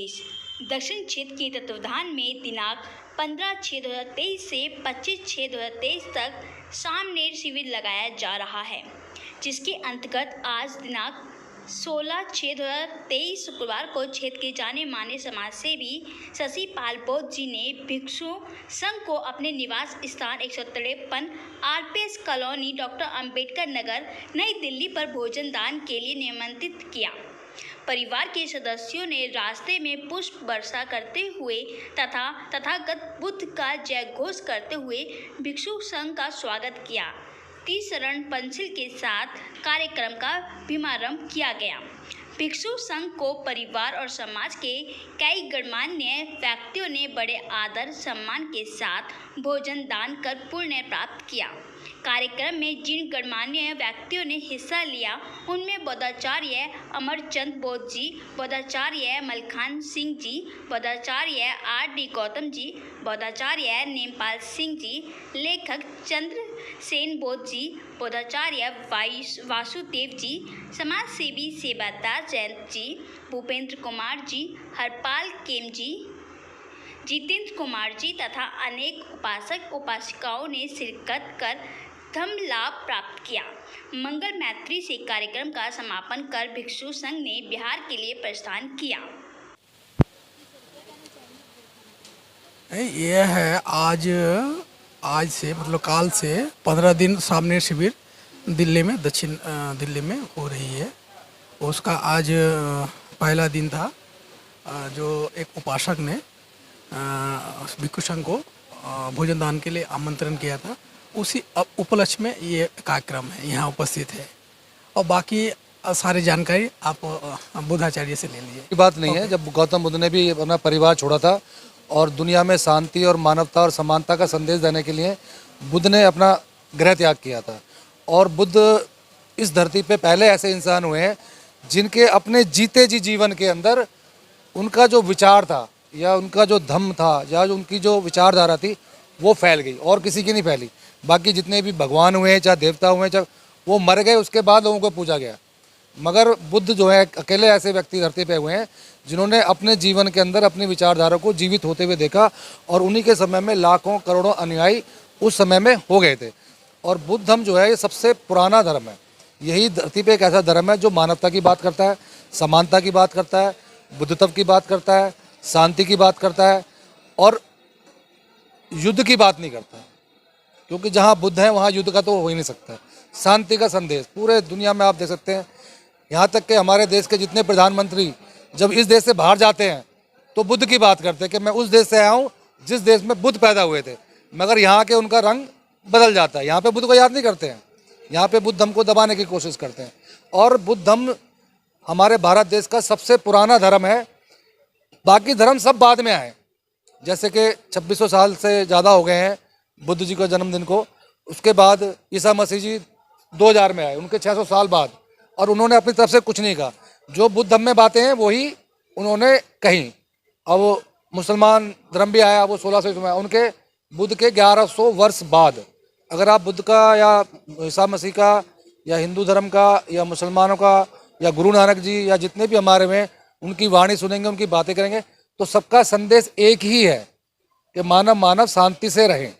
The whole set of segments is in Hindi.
प्रदेश दक्षिण क्षेत्र के तत्वावधान में दिनांक 15/6/2023 से 25/6/2023 तक सामनेर शिविर लगाया जा रहा है, जिसके अंतर्गत आज दिनांक 16/6/2023 शुक्रवार को क्षेत्र के जाने माने समाजसेवी शशि पालपोत जी ने भिक्षु संघ को अपने निवास स्थान 153 RPS colony doctor Ambedkar Nagar नई दिल्ली पर भोजन दान के लिए निमंत्रित किया। परिवार के सदस्यों ने रास्ते में पुष्प वर्षा करते हुए तथा तथागत बुद्ध का जय घोष करते हुए भिक्षु संघ का स्वागत किया। 30 शरण पंचिल के साथ कार्यक्रम का शुभारंभ किया गया। भिक्षु संघ को परिवार और समाज के कई गणमान्य व्यक्तियों ने बड़े आदर सम्मान के साथ भोजन दान कर पुण्य प्राप्त किया। कार्यक्रम में जिन गणमान्य व्यक्तियों ने हिस्सा लिया उनमें बौद्धाचार्य अमरचंद बोध जी, बौद्धाचार्य मलखान सिंह जी, बौद्धाचार्य आर.डी. गौतम जी, बौद्धाचार्य नेमपाल सिंह जी, लेखक चंद्रसेन बोध जी, बौद्धाचार्य वासुदेव जी, समाजसेवी सेवादार जयंत जी, भूपेंद्र कुमार जी, हरपाल केम जी, जितेंद्र कुमार जी तथा अनेक उपासक उपासिकाओं ने शिरकत कर धर्म लाभ प्राप्त किया। मंगल मैत्री से कार्यक्रम का समापन कर भिक्षु संघ ने बिहार के लिए प्रस्थान किया। यह है आज से मतलब काल से 15 दिन सामने शिविर दिल्ली में दक्षिण दिल्ली में हो रही है। उसका आज पहला दिन था, जो एक उपासक ने भिक्षु संघ को भोजन दान के लिए आमंत्रण किया था, उसी उपलक्ष्य में ये कार्यक्रम है, यहाँ उपस्थित है। और बाकी सारी जानकारी आप बुद्धाचार्य से ले लीजिए। बात नहीं है, जब गौतम बुद्ध ने भी अपना परिवार छोड़ा था और दुनिया में शांति और मानवता और समानता का संदेश देने के लिए बुद्ध ने अपना गृह त्याग किया था। और बुद्ध इस धरती पे पहले ऐसे इंसान हुए हैं जिनके अपने जीते जी जीवन के अंदर उनका जो विचार था या उनका जो धम्म था या उनकी जो विचारधारा थी वो फैल गई और किसी की नहीं फैली। बाकी जितने भी भगवान हुए चाहे देवता हुए चाहे वो मर गए, उसके बाद लोगों को पूजा गया। मगर बुद्ध जो है अकेले ऐसे व्यक्ति धरती पे हुए हैं जिन्होंने अपने जीवन के अंदर अपनी विचारधारा को जीवित होते हुए देखा और उन्हीं के समय में लाखों करोड़ों अनुयायी उस समय में हो गए थे। और बुद्ध धर्म जो है ये सबसे पुराना धर्म है। यही धरती पे एक ऐसा धर्म है जो मानवता की बात करता है, समानता की बात करता है, बुद्धत्व की बात करता है, शांति की बात करता है और युद्ध की बात नहीं करता। क्योंकि जहाँ बुद्ध है वहाँ युद्ध का तो हो ही नहीं सकता। शांति का संदेश पूरे दुनिया में आप देख सकते हैं। यहाँ तक कि हमारे देश के जितने प्रधानमंत्री जब इस देश से बाहर जाते हैं तो बुद्ध की बात करते हैं कि मैं उस देश से आया हूँ जिस देश में बुद्ध पैदा हुए थे। मगर यहाँ के उनका रंग बदल जाता है। यहाँ पे बुद्ध को याद नहीं करते हैं, यहाँ पे बुद्ध धर्म को दबाने की कोशिश करते हैं। और बुद्ध धर्म हमारे भारत देश का सबसे पुराना धर्म है। बाकी धर्म सब बाद में आए, जैसे कि 2600 साल से ज़्यादा हो गए हैं बुद्ध जी के जन्मदिन को। उसके बाद ईसा मसीह जी 2000 में आए, उनके 600 साल बाद, और उन्होंने अपनी तरफ से कुछ नहीं कहा। जो बुद्ध धर्म में बातें हैं वही उन्होंने कही। अब मुसलमान धर्म भी आया, वो 1600 ईस्वी में आया। उनके बुद्ध के 1100 वर्ष बाद अगर आप बुद्ध का या ईसा मसीह का या हिंदू धर्म का या मुसलमानों का या गुरु नानक जी या जितने भी हमारे में उनकी वाणी सुनेंगे, उनकी बातें करेंगे तो सबका संदेश एक ही है कि मानव शांति से रहें।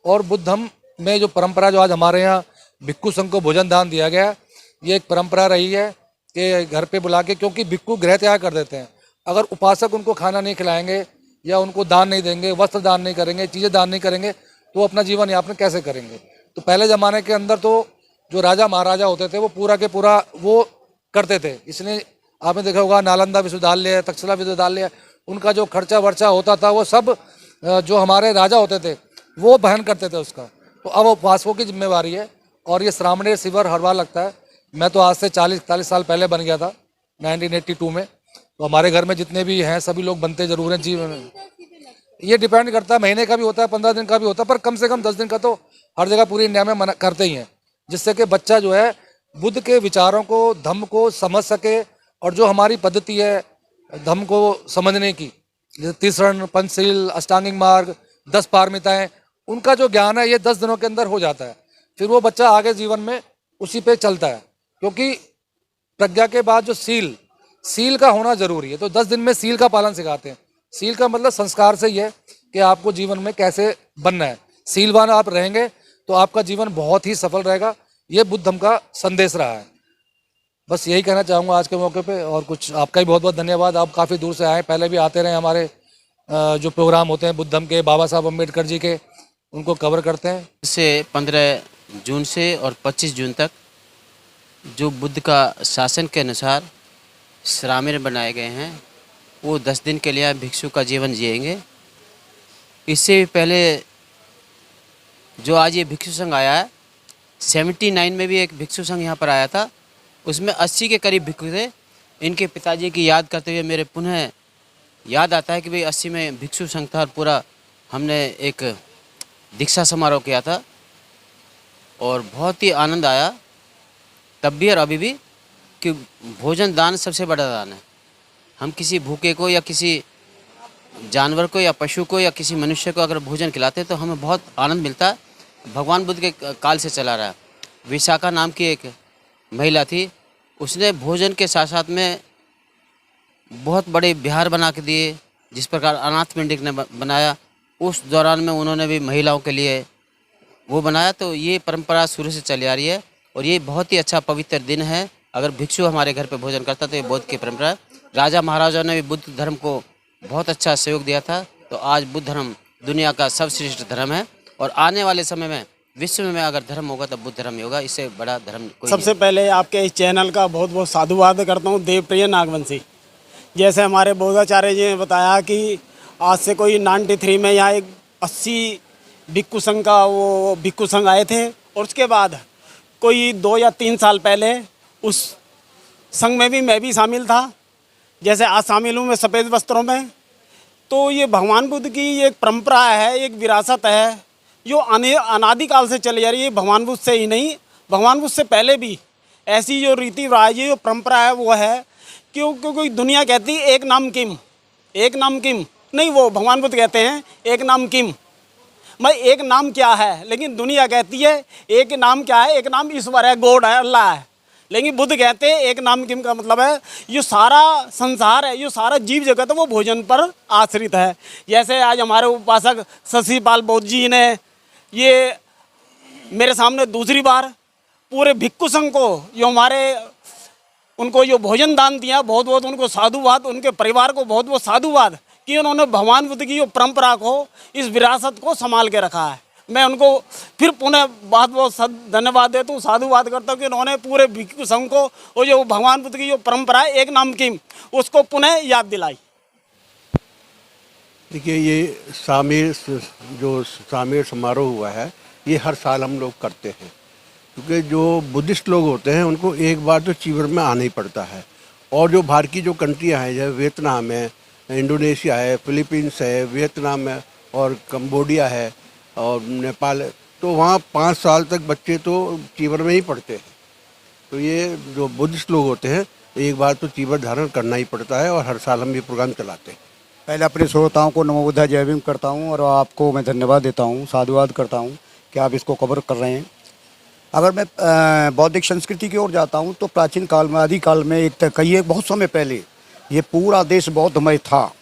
और बुद्ध धर्म में जो परंपरा जो आज हमारे यहाँ भिक्षु संघ को भोजन दान दिया गया, ये एक परंपरा रही है कि घर पे बुला के, क्योंकि भिक्षु गृह त्याग कर देते हैं। अगर उपासक उनको खाना नहीं खिलाएंगे या उनको दान नहीं देंगे, वस्त्र दान नहीं करेंगे, चीज़ें दान नहीं करेंगे तो अपना जीवन यापन कैसे करेंगे। तो पहले ज़माने के अंदर तो जो राजा महाराजा होते थे वो पूरा के पूरा वो करते थे। इसलिए आपने देखा होगा नालंदा विश्वविद्यालय, तक्षशिला विश्वविद्यालय, उनका जो खर्चा वर्चा होता था वो सब जो हमारे राजा होते थे वो वहन करते थे उसका। तो अब उपासकों की जिम्मेवारी है। और ये श्रामणेर शिविर हर बार लगता है। मैं तो आज से 40-41 साल पहले बन गया था 1982 में। तो हमारे घर में जितने भी हैं सभी लोग बनते जरूर हैं जीवन में। ये डिपेंड करता है, महीने का भी होता है, 15 दिन का भी होता है, पर कम से कम 10 दिन का तो हर जगह पूरी इंडिया में करते ही हैं, जिससे कि बच्चा जो है बुद्ध के विचारों को, धम्म को समझ सके। और जो हमारी पद्धति है धम्म को समझने की, जैसे 30 शरण, पंचशील, अष्टांगिक मार्ग, 10 पारमिताएं, उनका जो ज्ञान है ये 10 दिनों के अंदर हो जाता है। फिर वो बच्चा आगे जीवन में उसी पे चलता है। क्योंकि प्रज्ञा के बाद जो शील, सील का होना जरूरी है। तो 10 दिन में सील का पालन सिखाते हैं। सील का मतलब संस्कार से ही है कि आपको जीवन में कैसे बनना है। सीलवान आप रहेंगे तो आपका जीवन बहुत ही सफल रहेगा। ये बुद्ध धर्म का संदेश रहा है। बस यही कहना चाहूँगा आज के मौके पे। और कुछ आपका भी बहुत बहुत धन्यवाद। आप काफ़ी दूर से आए, पहले भी आते रहे हमारे जो प्रोग्राम होते हैं बुद्ध धर्म के, बाबा साहब अम्बेडकर जी के, उनको कवर करते हैं। से 15 जून से और 25 जून तक जो बुद्ध का शासन के अनुसार श्रामेण बनाए गए हैं, वो 10 दिन के लिए भिक्षु का जीवन जिएंगे। इससे भी पहले जो आज ये भिक्षु संघ आया है, 79 में भी एक भिक्षु संघ यहाँ पर आया था, उसमें 80 के करीब भिक्षु थे। इनके पिताजी की याद करते हुए मेरे पुनः याद आता है कि भाई 80 में भिक्षु संघ था और पूरा हमने एक दीक्षा समारोह किया था और बहुत ही आनंद आया तब भी और अभी भी, कि भोजन दान सबसे बड़ा दान है। हम किसी भूखे को या किसी जानवर को या पशु को या किसी मनुष्य को अगर भोजन खिलाते हैं तो हमें बहुत आनंद मिलता है। भगवान बुद्ध के काल से चला रहा है। विशाखा नाम की एक महिला थी, उसने भोजन के साथ साथ में बहुत बड़े विहार बना के दिए, जिस प्रकार अनाथ पिंडिक ने बनाया, उस दौरान में उन्होंने भी महिलाओं के लिए वो बनाया। तो ये परंपरा शुरू से चली आ रही है और ये बहुत ही अच्छा पवित्र दिन है। अगर भिक्षु हमारे घर पे भोजन करता तो ये बुद्ध की परंपरा है। राजा महाराजाओं ने भी बुद्ध धर्म को बहुत अच्छा सहयोग दिया था। तो आज बुद्ध धर्म दुनिया का सर्वश्रेष्ठ धर्म है और आने वाले समय में विश्व में अगर धर्म होगा तो बुद्ध धर्म ही होगा। इससे बड़ा धर्म कोई सबसे पहले आपके इस चैनल का बहुत बहुत साधुवाद करता हूँ, देवप्रिय नागवंशी। जैसे हमारे बोधाचार्य जी ने बताया कि आज से कोई 93 में यहाँ एक 80 भिक्षु संघ का वो भिक्षु संघ आए थे और उसके बाद कोई 2 या 3 साल पहले उस संघ में भी मैं भी शामिल था। जैसे आज शामिल हूँ मैं सफ़ेद वस्त्रों में। तो ये भगवान बुद्ध की एक परंपरा है, एक विरासत है जो अनादिकाल से चली आ रही है। भगवान बुद्ध से ही नहीं, भगवान बुद्ध से पहले भी ऐसी जो रीति रिवाज जो परंपरा है वो है। क्योंकि दुनिया कहती है एक नाम किम, एक नाम किम नहीं, वो भगवान बुद्ध कहते हैं एक नाम किम। भाई एक नाम क्या है, लेकिन दुनिया कहती है एक नाम क्या है, एक नाम ईश्वर है, गॉड है, अल्लाह है। लेकिन बुद्ध कहते हैं एक नाम किम का मतलब है ये सारा संसार है, ये सारा जीव जगत है वो भोजन पर आश्रित है। जैसे आज हमारे उपासक शशि पाल बौद्ध जी ने ये मेरे सामने दूसरी बार पूरे भिक्षु संघ को जो हमारे उनको जो भोजन दान दिया, बहुत बहुत उनको साधुवाद, उनके परिवार को बहुत बहुत साधुवाद कि उन्होंने भगवान बुद्ध की जो परंपरा को, इस विरासत को संभाल के रखा है। मैं उनको फिर पुनः बहुत बहुत धन्यवाद देता हूँ, साधुवाद करता हूँ कि उन्होंने पूरे भिक्षु संघ को और जो भगवान बुद्ध की जो परंपरा है एक नाम की, उसको पुनः याद दिलाई। देखिए ये शामेर समारोह हुआ है, ये हर साल हम लोग करते हैं। क्योंकि जो बुद्धिस्ट लोग होते हैं उनको एक बार तो चीवर में आना ही पड़ता है। और जो बाहर की जो कंट्रियाँ हैं, जैसे वियतनाम है, इंडोनेशिया है, फिलीपींस है, वियतनाम है और कंबोडिया है और नेपाल है, तो वहाँ 5 साल तक बच्चे तो चीवर में ही पढ़ते हैं। तो ये जो बुद्धिस्ट लोग होते हैं एक बार तो चीवर धारण करना ही पड़ता है और हर साल हम ये प्रोग्राम चलाते हैं। पहले अपने श्रोताओं को नमो बुद्धाय जय भीम करता हूँ और आपको मैं धन्यवाद देता हूँ, साधुवाद करता हूँ कि आप इसको कवर कर रहे हैं। अगर मैं बौद्धिक संस्कृति की ओर जाता हूँ तो प्राचीन काल में, आदिकाल में एक कहिए बहुत समय पहले ये पूरा देश बौद्धमय था।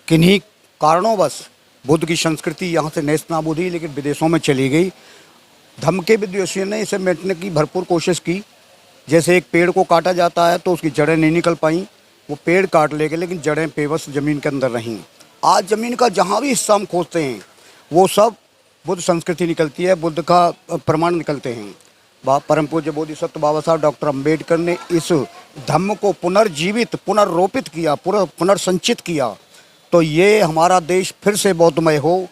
किन्हीं कारणोंवश बुद्ध की संस्कृति यहाँ से नेस्त नाबूद हुई, लेकिन विदेशों में चली गई। धम्म के विद्वेषियों ने इसे मिटने की भरपूर कोशिश की। जैसे एक पेड़ को काटा जाता है तो उसकी जड़ें नहीं निकल पाईं, वो पेड़ काट ले गए लेकिन जड़ें बेबस ज़मीन के अंदर रहीं। आज ज़मीन का जहाँ भी हिस्सा हम खोजते हैं वो सब बुद्ध संस्कृति निकलती है, बुद्ध का प्रमाण निकलते हैं। परम पूज्य बोधिसत्व बाबा साहब डॉक्टर अम्बेडकर ने इस धम्म को पुनर्जीवित, पुनर्रोपित किया, पुनर्संचित किया। तो ये हमारा देश फिर से बौद्धमय हो,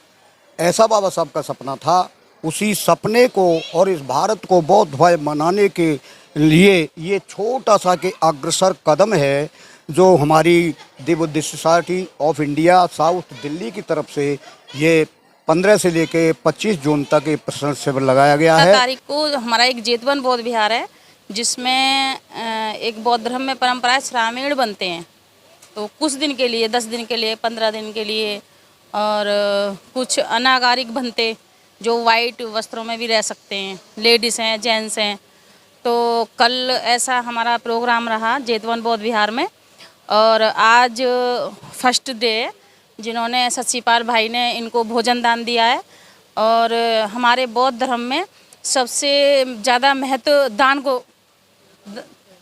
ऐसा बाबा साहब का सपना था। उसी सपने को और इस भारत को बौद्धमय बनाने के लिए ये छोटा सा के अग्रसर कदम है जो हमारी the Buddhist society of India south Delhi की तरफ से ये 15 से लेके 25 जून तक ये प्रशिक्षण शिविर लगाया गया है। तारीख को हमारा एक जेतवन बौद्ध विहार है जिसमें एक बौद्ध धर्म में परंपरा श्रामेण बनते हैं। तो कुछ दिन के लिए, 10 दिन के लिए, 15 दिन के लिए, और कुछ अनागारिक बनते जो वाइट वस्त्रों में भी रह सकते हैं, लेडीज़ हैं, जेंट्स हैं। तो कल ऐसा हमारा प्रोग्राम रहा जेतवन बौद्ध विहार में, और आज फर्स्ट डे जिन्होंने सच्चीपाल भाई ने इनको भोजन दान दिया है। और हमारे बौद्ध धर्म में सबसे ज़्यादा महत्व दान को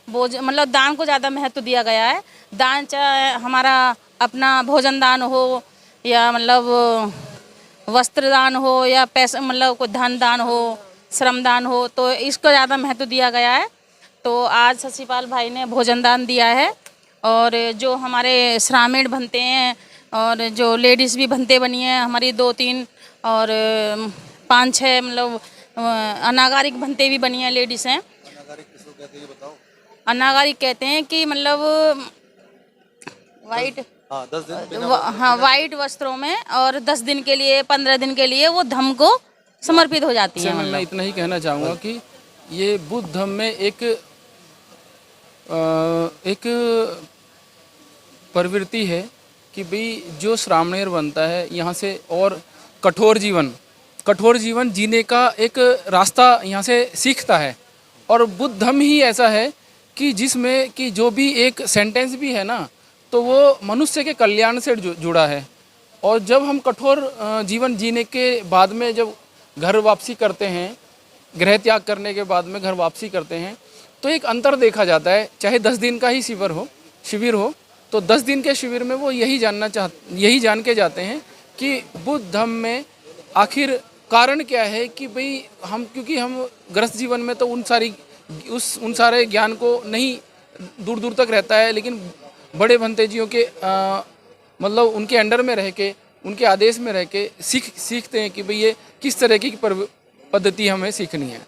मतलब दान को ज़्यादा महत्व दिया गया है। दान चाहे हमारा अपना भोजन दान हो या मतलब वस्त्र दान हो या पैसा मतलब कोई धन दान हो, श्रम दान हो, तो इसको ज़्यादा महत्व दिया गया है। तो आज सच्चीपाल भाई ने भोजन दान दिया है। और जो हमारे श्रामीण बनते हैं और जो लेडीज़ भी बनते बनी हैं हमारी 2-3 और 5-6 मतलब अनागारिक बनते भी बनी हैं लेडीज़ हैं। अनागारिक कहते हैं कि मतलब वाइट, हाँ वाइट वस्त्रों में, और 10 दिन के लिए 15 दिन के लिए वो धम्म को समर्पित हो जाती है। मैं इतना ही कहना चाहूँगा कि ये बुद्ध धम्म में एक प्रवृत्ति है कि भाई जो श्रामणेर बनता है यहाँ से और कठोर जीवन जीने का एक रास्ता यहाँ से सीखता है। और बुद्ध धम्म ही ऐसा है कि जिसमें कि जो भी एक सेंटेंस भी है ना, तो वो मनुष्य के कल्याण से जुड़ा है। और जब हम कठोर जीवन जीने के बाद में जब घर वापसी करते हैं, गृह त्याग करने के बाद में घर वापसी करते हैं, तो एक अंतर देखा जाता है। चाहे 10 दिन का ही शिविर हो तो 10 दिन के शिविर में वो यही जान के जाते हैं कि बुद्ध धम्म में आखिर कारण क्या है कि भाई क्योंकि हम गृहस्थ जीवन में तो उन सारे ज्ञान को नहीं दूर दूर तक रहता है, लेकिन बड़े भंते जियों के मतलब उनके अंडर में रह के, उनके आदेश में रह के सीखते हैं कि भाई ये किस तरह की पद्धति हमें सीखनी है।